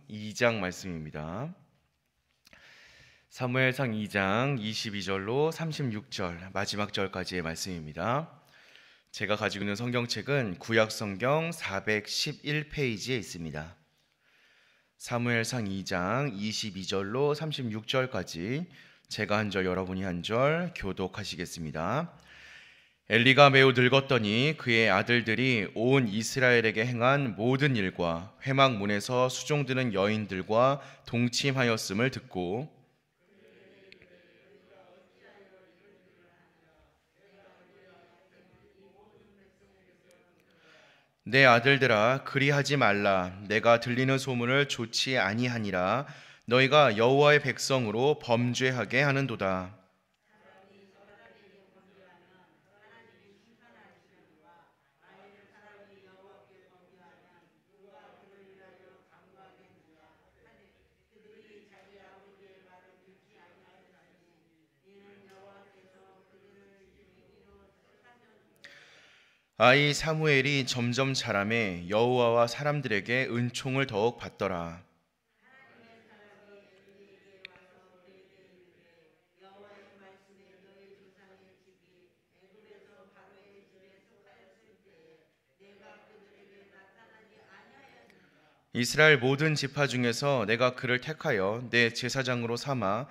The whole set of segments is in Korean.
2장 말씀입니다. 사무엘상 2장 22절로 36절 마지막 절까지의 말씀입니다. 제가 가지고 있는 성경책은 구약성경 411페이지에 있습니다. 사무엘상 2장 22절로 36절까지 제가 한 절 여러분이 한 절 교독하시겠습니다. 엘리가 매우 늙었더니 그의 아들들이 온 이스라엘에게 행한 모든 일과 회막문에서 수종드는 여인들과 동침하였음을 듣고 내 아들들아 그리하지 말라. 내가 들리는 소문을 좋지 아니하니라. 너희가 여호와의 백성으로 범죄하게 하는도다. 아이 사무엘이 점점 자라매 여호와와 사람들에게 은총을 더욱 받더라. 이스라엘 모든 지파 중에서 내가 그를 택하여 내 제사장으로 삼아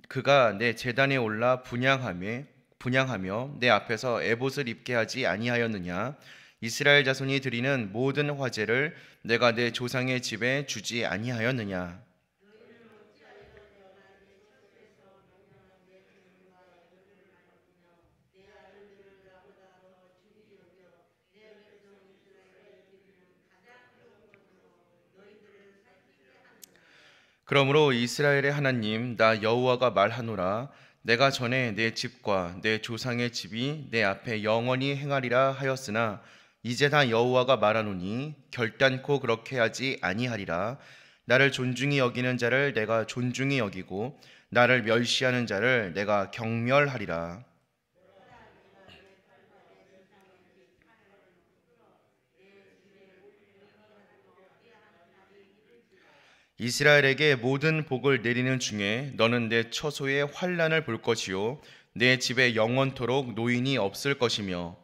그가 내 제단에 올라 분향하며 내 앞에서 에봇을 입게 하지 아니하였느냐? 이스라엘 자손이 드리는 모든 화제를 내가 내 조상의 집에 주지 아니하였느냐? 그러므로 이스라엘의 하나님 나 여호와가 말하노라. 내가 전에 내 집과 내 조상의 집이 내 앞에 영원히 행하리라 하였으나 이제 다 여호와가 말하노니 결단코 그렇게 하지 아니하리라. 나를 존중히 여기는 자를 내가 존중히 여기고 나를 멸시하는 자를 내가 경멸하리라. 이스라엘에게 모든 복을 내리는 중에 너는 내 처소의 환난을 볼 것이요 내 집에 영원토록 노인이 없을 것이며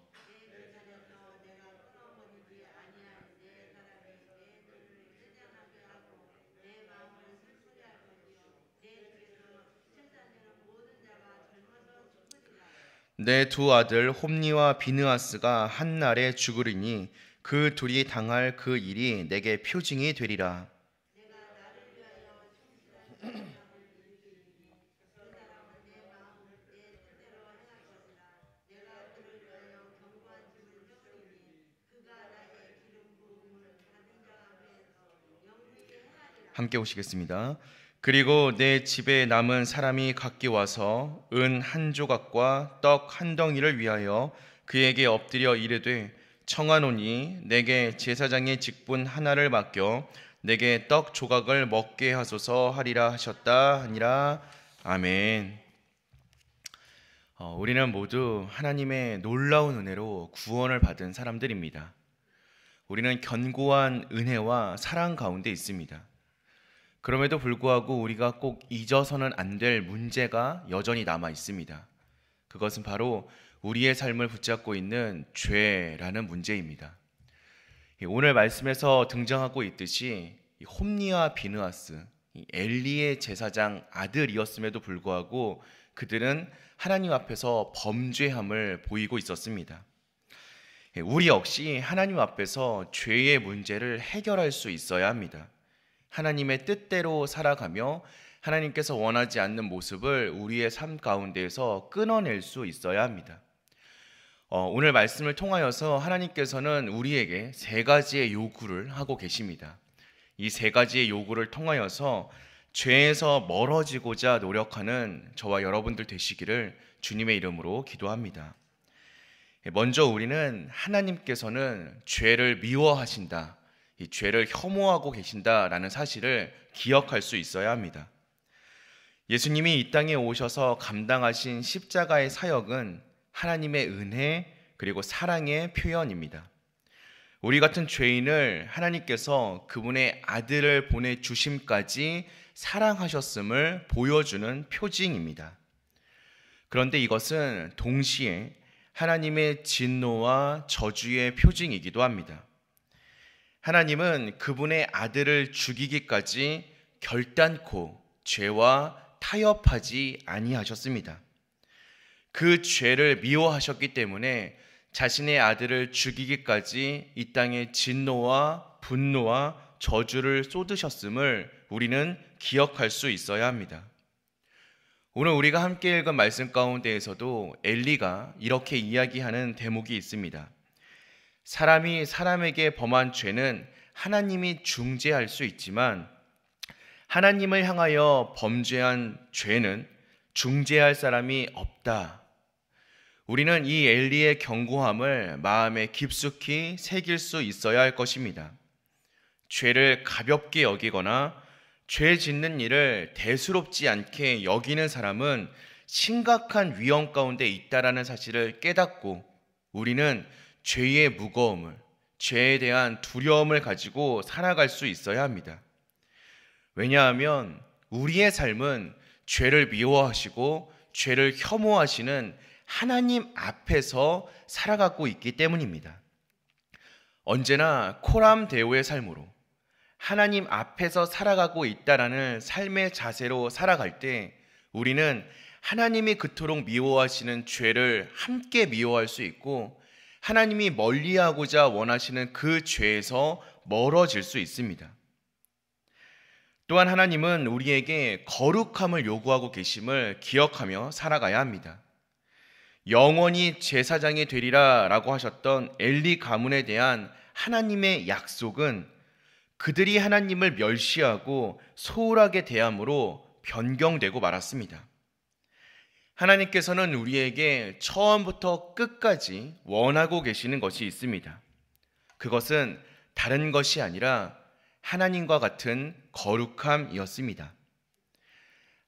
내 두 아들 홈니와 비느하스가 한 날에 죽으리니 그 둘이 당할 그 일이 내게 표징이 되리라. 함께 오시겠습니다. 그리고 내 집에 남은 사람이 각기 와서 은 한 조각과 떡 한 덩이를 위하여 그에게 엎드려 이르되 청하노니 내게 제사장의 직분 하나를 맡겨 내게 떡 조각을 먹게 하소서 하리라 하셨다 하니라. 아멘. 우리는 모두 하나님의 놀라운 은혜로 구원을 받은 사람들입니다. 우리는 견고한 은혜와 사랑 가운데 있습니다. 그럼에도 불구하고 우리가 꼭 잊어서는 안 될 문제가 여전히 남아 있습니다. 그것은 바로 우리의 삶을 붙잡고 있는 죄라는 문제입니다. 오늘 말씀에서 등장하고 있듯이 홈니와 비느하스, 엘리의 제사장 아들이었음에도 불구하고 그들은 하나님 앞에서 범죄함을 보이고 있었습니다. 우리 역시 하나님 앞에서 죄의 문제를 해결할 수 있어야 합니다. 하나님의 뜻대로 살아가며 하나님께서 원하지 않는 모습을 우리의 삶 가운데에서 끊어낼 수 있어야 합니다. 오늘 말씀을 통하여서 하나님께서는 우리에게 세 가지의 요구를 하고 계십니다. 이 세 가지의 요구를 통하여서 죄에서 멀어지고자 노력하는 저와 여러분들 되시기를 주님의 이름으로 기도합니다. 먼저 우리는 하나님께서는 죄를 미워하신다, 이 죄를 혐오하고 계신다라는 사실을 기억할 수 있어야 합니다. 예수님이 이 땅에 오셔서 감당하신 십자가의 사역은 하나님의 은혜 그리고 사랑의 표현입니다. 우리 같은 죄인을 하나님께서 그분의 아들을 보내주심까지 사랑하셨음을 보여주는 표징입니다. 그런데 이것은 동시에 하나님의 진노와 저주의 표징이기도 합니다. 하나님은 그분의 아들을 죽이기까지 결단코 죄와 타협하지 아니하셨습니다. 그 죄를 미워하셨기 때문에 자신의 아들을 죽이기까지 이 땅에 진노와 분노와 저주를 쏟으셨음을 우리는 기억할 수 있어야 합니다. 오늘 우리가 함께 읽은 말씀 가운데에서도 엘리가 이렇게 이야기하는 대목이 있습니다. 사람이 사람에게 범한 죄는 하나님이 중재할 수 있지만 하나님을 향하여 범죄한 죄는 중재할 사람이 없다. 우리는 이 엘리의 경고함을 마음에 깊숙이 새길 수 있어야 할 것입니다. 죄를 가볍게 여기거나 죄 짓는 일을 대수롭지 않게 여기는 사람은 심각한 위험 가운데 있다라는 사실을 깨닫고 우리는 죄의 무거움을, 죄에 대한 두려움을 가지고 살아갈 수 있어야 합니다. 왜냐하면 우리의 삶은 죄를 미워하시고 죄를 혐오하시는 하나님 앞에서 살아가고 있기 때문입니다. 언제나 코람데오의 삶으로 하나님 앞에서 살아가고 있다라는 삶의 자세로 살아갈 때 우리는 하나님이 그토록 미워하시는 죄를 함께 미워할 수 있고 하나님이 멀리하고자 원하시는 그 죄에서 멀어질 수 있습니다. 또한 하나님은 우리에게 거룩함을 요구하고 계심을 기억하며 살아가야 합니다. 영원히 제사장이 되리라 라고 하셨던 엘리 가문에 대한 하나님의 약속은 그들이 하나님을 멸시하고 소홀하게 대함으로 변경되고 말았습니다. 하나님께서는 우리에게 처음부터 끝까지 원하고 계시는 것이 있습니다. 그것은 다른 것이 아니라 하나님과 같은 거룩함이었습니다.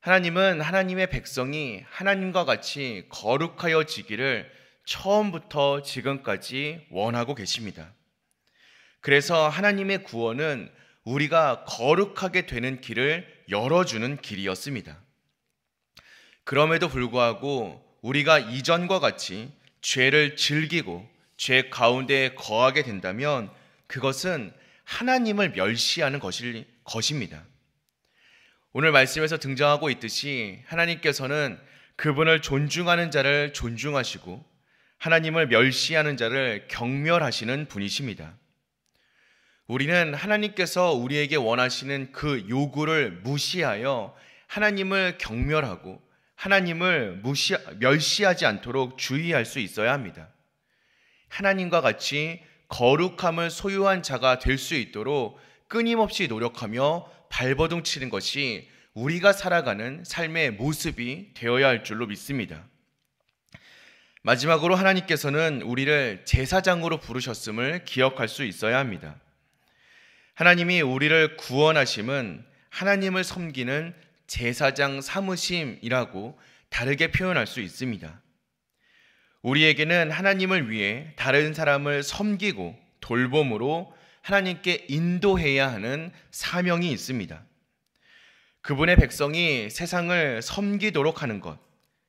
하나님은 하나님의 백성이 하나님과 같이 거룩하여지기를 처음부터 지금까지 원하고 계십니다. 그래서 하나님의 구원은 우리가 거룩하게 되는 길을 열어주는 길이었습니다. 그럼에도 불구하고 우리가 이전과 같이 죄를 즐기고 죄 가운데 거하게 된다면 그것은 하나님을 멸시하는 것입니다. 오늘 말씀에서 등장하고 있듯이 하나님께서는 그분을 존중하는 자를 존중하시고 하나님을 멸시하는 자를 경멸하시는 분이십니다. 우리는 하나님께서 우리에게 원하시는 그 요구를 무시하여 하나님을 경멸하고 하나님을 멸시하지 않도록 주의할 수 있어야 합니다. 하나님과 같이 거룩함을 소유한 자가 될 수 있도록 끊임없이 노력하며 발버둥 치는 것이 우리가 살아가는 삶의 모습이 되어야 할 줄로 믿습니다. 마지막으로 하나님께서는 우리를 제사장으로 부르셨음을 기억할 수 있어야 합니다. 하나님이 우리를 구원하심은 하나님을 섬기는 제사장 삼으심이라고 다르게 표현할 수 있습니다. 우리에게는 하나님을 위해 다른 사람을 섬기고 돌봄으로 하나님께 인도해야 하는 사명이 있습니다. 그분의 백성이 세상을 섬기도록 하는 것,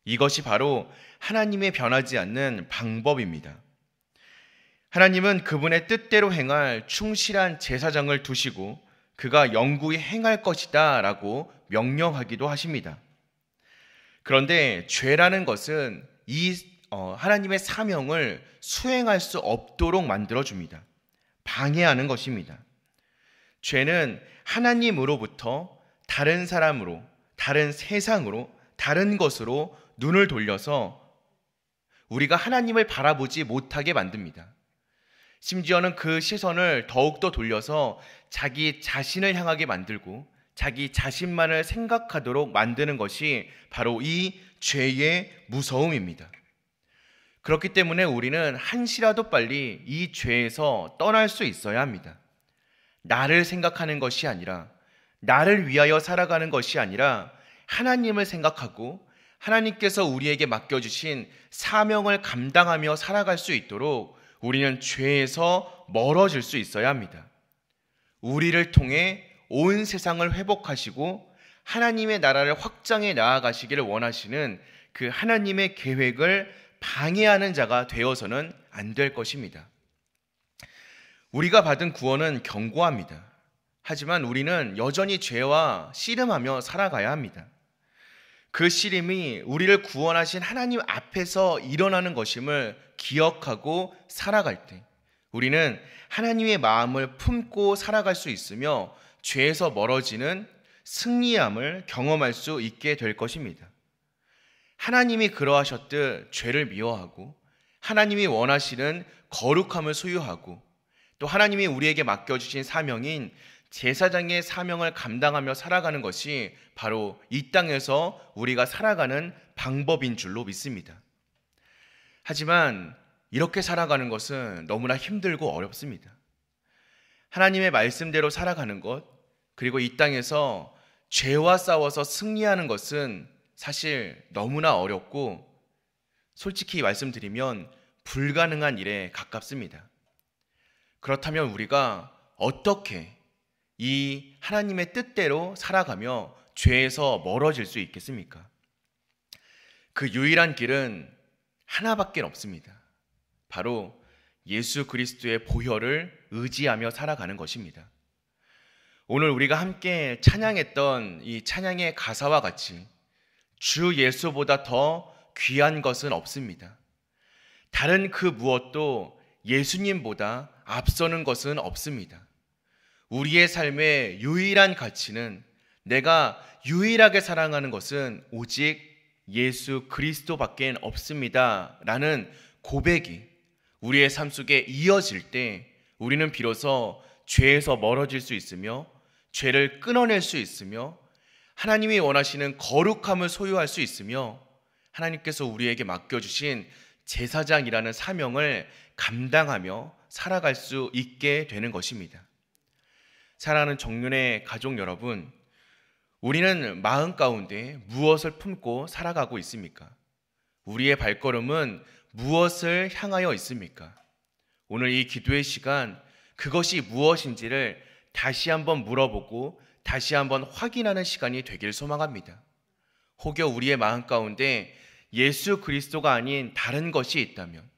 이것이 바로 하나님의 변하지 않는 방법입니다. 하나님은 그분의 뜻대로 행할 충실한 제사장을 두시고 그가 영구히 행할 것이다 라고 명령하기도 하십니다. 그런데 죄라는 것은 이 하나님의 사명을 수행할 수 없도록 만들어줍니다. 방해하는 것입니다. 죄는 하나님으로부터 다른 사람으로, 다른 세상으로, 다른 것으로 눈을 돌려서 우리가 하나님을 바라보지 못하게 만듭니다. 심지어는 그 시선을 더욱더 돌려서 자기 자신을 향하게 만들고 자기 자신만을 생각하도록 만드는 것이 바로 이 죄의 무서움입니다. 그렇기 때문에 우리는 한시라도 빨리 이 죄에서 떠날 수 있어야 합니다. 나를 생각하는 것이 아니라, 나를 위하여 살아가는 것이 아니라 하나님을 생각하고 하나님께서 우리에게 맡겨주신 사명을 감당하며 살아갈 수 있도록 우리는 죄에서 멀어질 수 있어야 합니다. 우리를 통해 온 세상을 회복하시고 하나님의 나라를 확장해 나아가시기를 원하시는 그 하나님의 계획을 방해하는 자가 되어서는 안 될 것입니다. 우리가 받은 구원은 견고합니다. 하지만 우리는 여전히 죄와 씨름하며 살아가야 합니다. 그 씨름이 우리를 구원하신 하나님 앞에서 일어나는 것임을 기억하고 살아갈 때 우리는 하나님의 마음을 품고 살아갈 수 있으며 죄에서 멀어지는 승리함을 경험할 수 있게 될 것입니다. 하나님이 그러하셨듯 죄를 미워하고 하나님이 원하시는 거룩함을 소유하고 또 하나님이 우리에게 맡겨주신 사명인 제사장의 사명을 감당하며 살아가는 것이 바로 이 땅에서 우리가 살아가는 방법인 줄로 믿습니다. 하지만 이렇게 살아가는 것은 너무나 힘들고 어렵습니다. 하나님의 말씀대로 살아가는 것, 그리고 이 땅에서 죄와 싸워서 승리하는 것은 사실 너무나 어렵고 솔직히 말씀드리면 불가능한 일에 가깝습니다. 그렇다면 우리가 어떻게 이 하나님의 뜻대로 살아가며 죄에서 멀어질 수 있겠습니까? 그 유일한 길은 하나밖에 없습니다. 바로 예수 그리스도의 보혈을 의지하며 살아가는 것입니다. 오늘 우리가 함께 찬양했던 이 찬양의 가사와 같이 주 예수보다 더 귀한 것은 없습니다. 다른 그 무엇도 예수님보다 앞서는 것은 없습니다. 우리의 삶의 유일한 가치는 내가 유일하게 사랑하는 것은 오직 예수 그리스도밖에 없습니다 라는 고백이 우리의 삶 속에 이어질 때 우리는 비로소 죄에서 멀어질 수 있으며 죄를 끊어낼 수 있으며 하나님이 원하시는 거룩함을 소유할 수 있으며 하나님께서 우리에게 맡겨주신 제사장이라는 사명을 감당하며 살아갈 수 있게 되는 것입니다. 사랑하는 정륜의 가족 여러분, 우리는 마음 가운데 무엇을 품고 살아가고 있습니까? 우리의 발걸음은 무엇을 향하여 있습니까? 오늘 이 기도의 시간, 그것이 무엇인지를 다시 한번 물어보고 다시 한번 확인하는 시간이 되길 소망합니다. 혹여 우리의 마음 가운데 예수 그리스도가 아닌 다른 것이 있다면,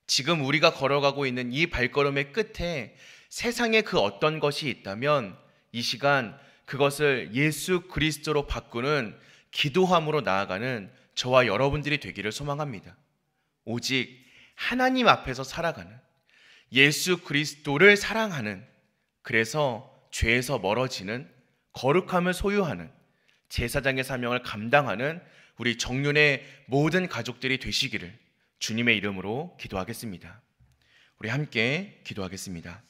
지금 우리가 걸어가고 있는 이 발걸음의 끝에 세상의 그 어떤 것이 있다면 이 시간 그것을 예수 그리스도로 바꾸는 기도함으로 나아가는 저와 여러분들이 되기를 소망합니다. 오직 하나님 앞에서 살아가는, 예수 그리스도를 사랑하는, 그래서 죄에서 멀어지는, 거룩함을 소유하는, 제사장의 사명을 감당하는 우리 정륜의 모든 가족들이 되시기를 주님의 이름으로 기도하겠습니다. 우리 함께 기도하겠습니다.